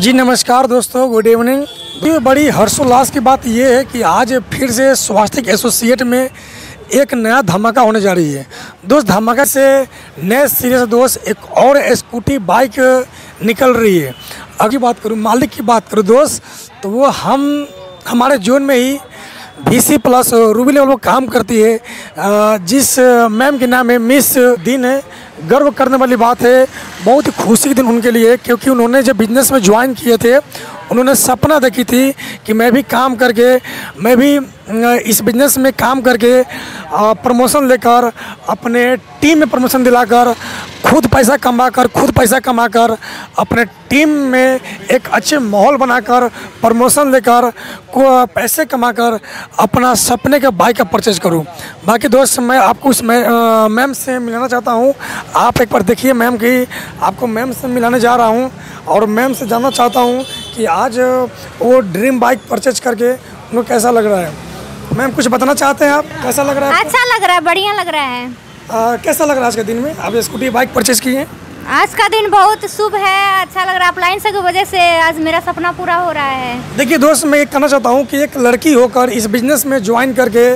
जी नमस्कार दोस्तों, good evening. ये बड़ी हर्षोल्लास की बात ये है कि आज फिर से स्वास्तिक एसोसिएट में एक नया धमाका होने जा रही है। दोस्त धमाका से नए सिरे से दोस्त एक और स्कूटी बाइक निकल रही है। अगर बात करूँ मालिक की बात करूँ दोस्त, तो वो हमारे जोन में ही VC प्लस रूबी लेवल पर काम करती है, जिस मैम के नाम है मिस दिन है। गर्व करने वाली बात है, बहुत ही खुशी के दिन उनके लिए, क्योंकि उन्होंने जब बिजनेस में ज्वाइन किए थे उन्होंने सपना देखी थी कि मैं भी काम करके, मैं भी इस बिज़नेस में काम करके प्रमोशन लेकर, अपने टीम में प्रमोशन दिलाकर, खुद पैसा कमाकर अपने टीम में एक अच्छे माहौल बनाकर, प्रमोशन लेकर, पैसे कमाकर अपना सपने के बाइक का परचेज करूं। बाकी दोस्त, मैं आपको उस मैम से मिलाना चाहता हूं। आप एक बार देखिए मैम की, आपको मैम से मिलाने जा रहा हूं और मैम से जानना चाहता हूं कि आज वो ड्रीम बाइक परचेज करके उनको कैसा लग रहा है। मैम कुछ बताना चाहते हैं आप, कैसा लग रहा है? अच्छा लग रहा है, बढ़िया लग रहा है। कैसा लग रहा है आज के दिन में? आप स्कूटी बाइक परचेज की हैं। आज का दिन बहुत शुभ है, अच्छा लग रहा है। अप्लायंस की वजह से आज मेरा सपना पूरा हो रहा है। देखिए दोस्त, मैं ये कहना चाहता हूँ कि एक लड़की होकर इस बिज़नेस में ज्वाइन करके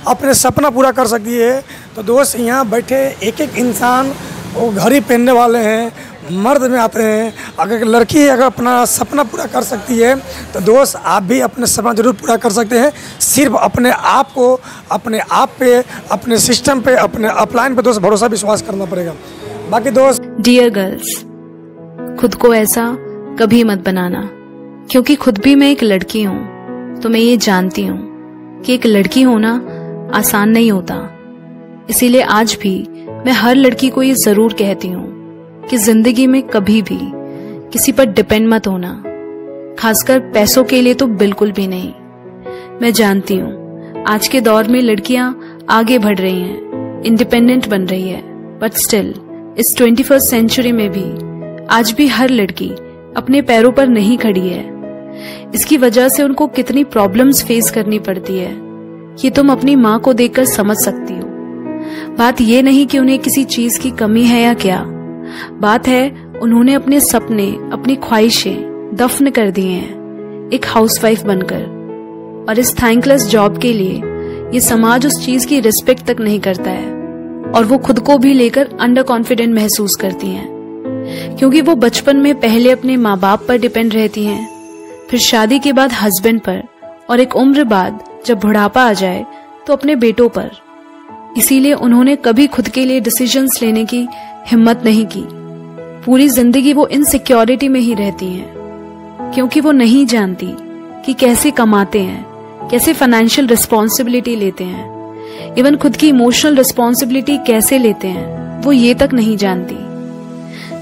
अपने सपना पूरा कर सकती है। तो दोस्त, यहाँ बैठे एक एक इंसान वो घड़ी पहनने वाले हैं, मर्द में आते हैं। अगर लड़की अगर अपना सपना पूरा कर सकती है तो दोस्त आप भी अपने सपना जरूर पूरा कर सकते हैं। सिर्फ अपने आप को, अपने आप पे, अपने सिस्टम पे, अपने अपलाइन पे दोस्त भरोसा विश्वास करना पड़ेगा। बाकी दोस्त, डियर गर्ल्स, खुद को ऐसा कभी मत बनाना, क्योंकि खुद भी मैं एक लड़की हूँ। तो मैं ये जानती हूँ कि एक लड़की होना आसान नहीं होता। इसीलिए आज भी मैं हर लड़की को ये जरूर कहती हूँ कि जिंदगी में कभी भी किसी पर डिपेंड मत होना, खासकर पैसों के लिए तो बिल्कुल भी नहीं। मैं जानती हूँ आज के दौर में लड़कियां आगे बढ़ रही हैं, इंडिपेंडेंट बन रही है, बट स्टिल इस 21st सेंचुरी में भी आज भी हर लड़की अपने पैरों पर नहीं खड़ी है। इसकी वजह से उनको कितनी प्रॉब्लम्स फेस करनी पड़ती है, ये तुम अपनी माँ को देखकर समझ सकती हो। बात ये नहीं कि उन्हें किसी चीज की कमी है या क्या, बात है उन्होंने अपने सपने, अपनी ख्वाहिशें दफन कर दिए हैं एक हाउसवाइफ बनकर। और इस थैंकलेस जॉब के लिए ये समाज उस चीज की रिस्पेक्ट तक नहीं करता है, और वो खुद को भी लेकर अंडर कॉन्फिडेंट महसूस करती हैं, क्योंकि वो बचपन में पहले अपने माँ बाप पर डिपेंड रहती हैं, फिर शादी के बाद हस्बैंड पर, और एक उम्र बाद जब बुढ़ापा आ जाए तो अपने बेटों पर। इसीलिए उन्होंने कभी खुद के लिए डिसीजंस लेने की हिम्मत नहीं की। पूरी जिंदगी वो इनसिक्योरिटी में ही रहती हैं, क्योंकि वो नहीं जानती कि कैसे कमाते हैं, कैसे फाइनेंशियल रिस्पॉन्सिबिलिटी लेते हैं, इवन खुद की इमोशनल रिस्पॉन्सिबिलिटी कैसे लेते हैं, वो ये तक नहीं जानती।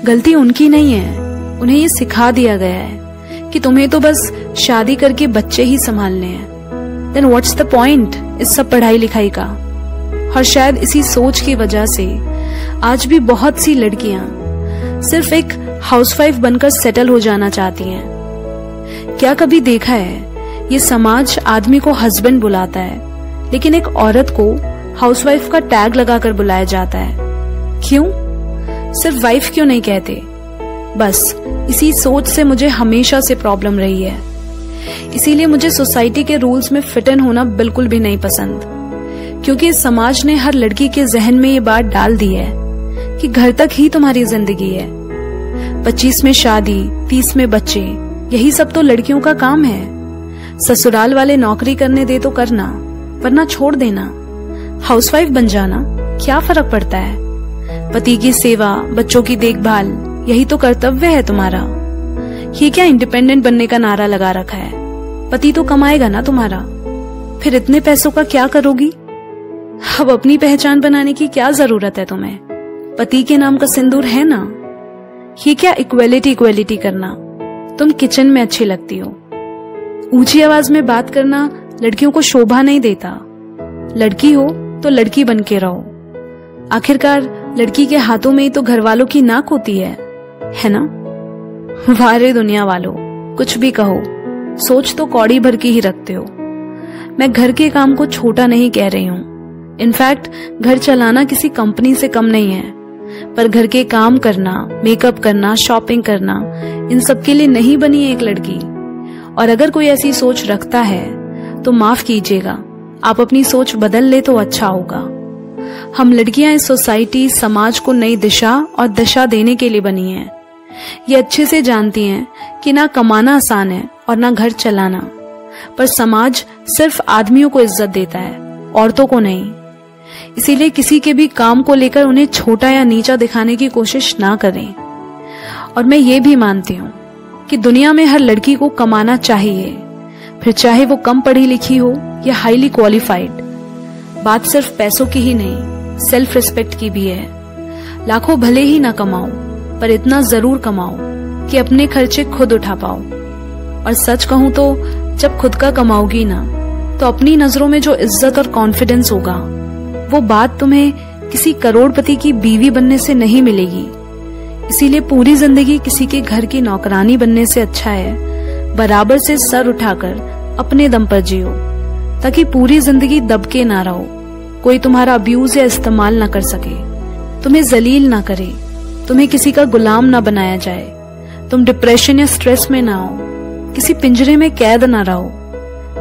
गलती उनकी नहीं है, उन्हें ये सिखा दिया गया है कि तुम्हें तो बस शादी करके बच्चे ही संभालने हैं। देन व्हाट्स द पॉइंट इस सब पढ़ाई लिखाई का? और शायद इसी सोच की वजह से आज भी बहुत सी लड़कियां सिर्फ एक हाउसवाइफ बनकर सेटल हो जाना चाहती हैं। क्या कभी देखा है, ये समाज आदमी को हस्बैंड बुलाता है, लेकिन एक औरत को हाउसवाइफ का टैग लगाकर बुलाया जाता है। क्यों? सिर्फ वाइफ क्यों नहीं कहते? बस इसी सोच से मुझे हमेशा से प्रॉब्लम रही है। इसीलिए मुझे सोसाइटी के रूल्स में फिट इन होना बिल्कुल भी नहीं पसंद, क्योंकि इस समाज ने हर लड़की के जहन में ये बात डाल दी है कि घर तक ही तुम्हारी जिंदगी है। 25 में शादी, 30 में बच्चे, यही सब तो लड़कियों का काम है। ससुराल वाले नौकरी करने दे तो करना, वरना छोड़ देना। हाउसवाइफ बन जाना, क्या फर्क पड़ता है? पति की सेवा, बच्चों की देखभाल, यही तो कर्तव्य है तुम्हारा। ये क्या इंडिपेंडेंट बनने का नारा लगा रखा है? पति तो कमाएगा ना तुम्हारा, फिर इतने पैसों का क्या करोगी? अब अपनी पहचान बनाने की क्या जरूरत है तुम्हें? पति के नाम का सिंदूर है ना। ये क्या इक्वेलिटी करना? तुम किचन में अच्छी लगती हो, ऊंची आवाज में बात करना लड़कियों को शोभा नहीं देता। लड़की हो तो लड़की बन के रहो। आखिरकार लड़की के हाथों में ही तो घर वालों की नाक होती है ना? वाह रे दुनिया वालों, कुछ भी कहो, सोच तो कौड़ी भर की ही रखते हो। मैं घर के काम को छोटा नहीं कह रही हूँ। इनफैक्ट घर चलाना किसी कंपनी से कम नहीं है। पर घर के काम करना, मेकअप करना, शॉपिंग करना, इन सब के लिए नहीं बनी है एक लड़की। और अगर कोई ऐसी सोच रखता है तो माफ कीजिएगा, आप अपनी सोच बदल ले तो अच्छा होगा। हम लड़कियां इस सोसाइटी, समाज को नई दिशा और दशा देने के लिए बनी हैं। ये अच्छे से जानती हैं कि ना कमाना आसान है और ना घर चलाना, पर समाज सिर्फ आदमियों को इज्जत देता है, औरतों को नहीं। इसीलिए किसी के भी काम को लेकर उन्हें छोटा या नीचा दिखाने की कोशिश ना करें। और मैं ये भी मानती हूँ कि दुनिया में हर लड़की को कमाना चाहिए, फिर चाहे वो कम पढ़ी लिखी हो या हाईली क्वालिफाइड। बात सिर्फ पैसों की ही नहीं, सेल्फ रिस्पेक्ट की भी है। लाखों भले ही ना कमाओ, पर इतना जरूर कमाओ कि अपने खर्चे खुद उठा पाओ। और सच कहूं तो जब खुद का कमाओगी ना, तो अपनी नजरों में जो इज्जत और कॉन्फिडेंस होगा, वो बात तुम्हें किसी करोड़पति की बीवी बनने से नहीं मिलेगी। इसीलिए पूरी जिंदगी किसी के घर की नौकरानी बनने से अच्छा है बराबर से सर उठाकर अपने दम पर जियो, ताकि पूरी जिंदगी दबके ना रहो, कोई तुम्हारा अब्यूज या इस्तेमाल ना कर सके, तुम्हें जलील ना करे, तुम्हें किसी का गुलाम ना बनाया जाए, तुम डिप्रेशन या स्ट्रेस में ना हो, किसी पिंजरे में कैद ना रहो,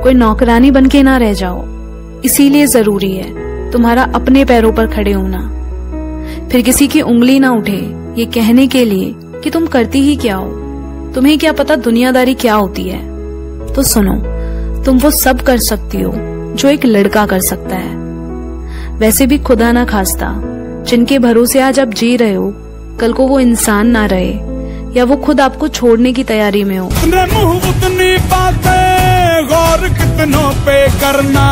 कोई नौकरानी बनके ना रह जाओ। इसीलिए जरूरी है तुम्हारा अपने पैरों पर खड़े होना। फिर किसी की उंगली ना उठे ये कहने के लिए कि तुम करती ही क्या हो, तुम्हें क्या पता दुनियादारी क्या होती है। तो सुनो, तुम वो सब कर सकती हो जो एक लड़का कर सकता है। वैसे भी खुदा ना खास्ता जिनके भरोसे आज आप जी रहे हो, कल को वो इंसान ना रहे या वो खुद आपको छोड़ने की तैयारी में हो। उतनी बातें गौर कितनों पे करना,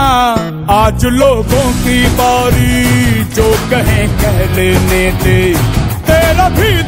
आज लोगों की बारी जो कहें कह लेने दे, तेरा भी